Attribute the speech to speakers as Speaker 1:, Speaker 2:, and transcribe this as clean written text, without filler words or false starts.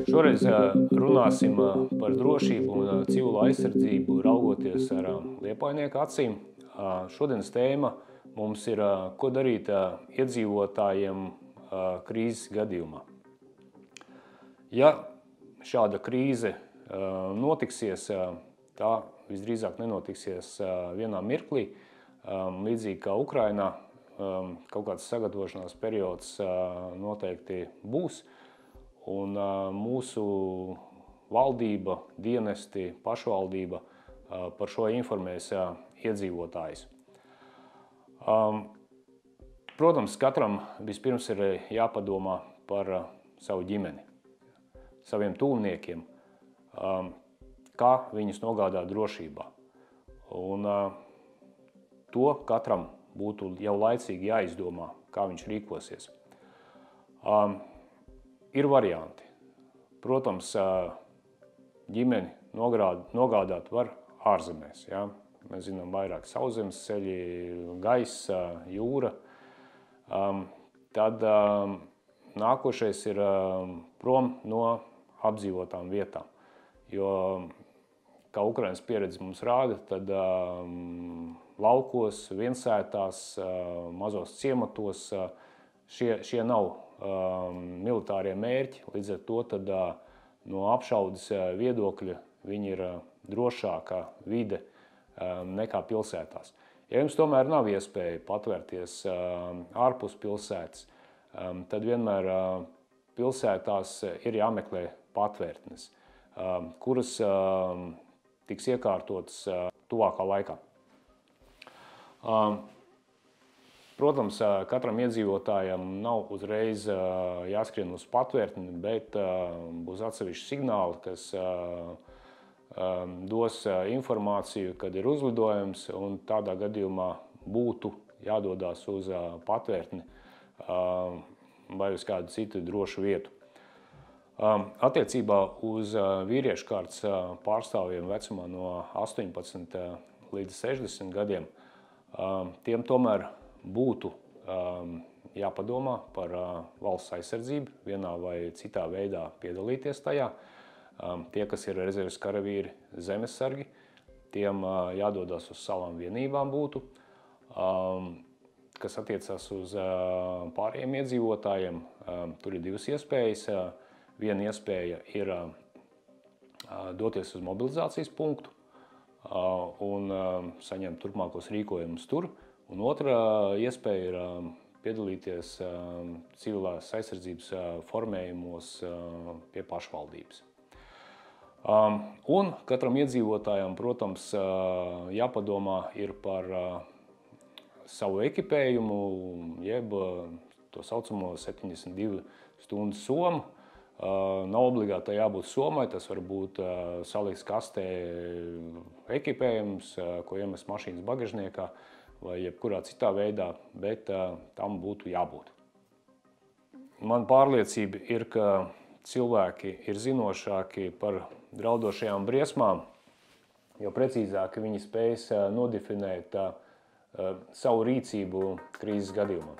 Speaker 1: Šoreiz runāsim par drošību un civilo aizsardzību raugoties ar liepājnieku acīm. Šodienas tēma mums ir, ko darīt iedzīvotājiem krīzes gadījumā. Ja šāda krīze notiksies, tā visdrīzāk nenotiksies vienā mirklī, līdzīgi kā Ukrainā, kaut kāds sagatavošanās periods noteikti būs, un mūsu valdība, dienesti, pašvaldība par šo informēs iedzīvotājus. Protams, katram vispirms ir jāpadomā par savu ģimeni, saviem tuvniekiem, kā viņus nogādāt drošībā. Un to katram būtu jau laicīgi jāizdomā, kā viņš rīkosies. Ir varianti. Protams, ģimeni nogādāt var ārzemēs. Ja? Mēs zinām vairāk sauszemes ceļi, gaisa, jūra. Tad nākošais ir prom no apdzīvotām vietām. Jo, kā Ukrainas pieredze mums rāda, tad laukos, viensētās, mazos ciematos šie nav militārie mērķi, līdz ar to tad, no apšaudes viedokļa viņi ir drošākā vide nekā pilsētās. Ja jums tomēr nav iespēja patvērties ārpus pilsētas, tad vienmēr pilsētās ir jāmeklē patvērtnes, kuras tiks iekārtotas tuvākā laikā. Protams, katram iedzīvotājam nav uzreiz jāskrien uz patvērtni, bet būs atsevišķi signāli, kas dos informāciju, kad ir uzlidojums, un tādā gadījumā būtu jādodās uz patvērtni vai uz kādu citu drošu vietu. Attiecībā uz vīriešu kārtas pārstāvjiem vecumā no 18 līdz 60 gadiem, tiem tomēr būtu jāpadomā par valsts aizsardzību, vienā vai citā veidā piedalīties tajā. Tie, kas ir rezerves karavīri, zemesargi, tiem jādodas uz savām vienībām būtu. Kas attiecas uz pārējiem iedzīvotājiem, tur ir divas iespējas. Viena iespēja ir doties uz mobilizācijas punktu un saņemt turpmākos rīkojumus tur. Un otra iespēja ir piedalīties civilās aizsardzības formējumos pie pašvaldības. Un katram iedzīvotājam, protams, jāpadomā ir par savu ekipējumu, jeb to saucamo 72 stundu somu. Nav obligāti jābūt somai, tas var būt salikts kastē ekipējums, ko iemest mašīnas bagažniekā vai jebkurā citā veidā, bet tam būtu jābūt. Man pārliecība ir, ka cilvēki ir zinošāki par draudošajām briesmām, jo precīzāk viņi spējas nodefinēt savu rīcību krīzes gadījumā.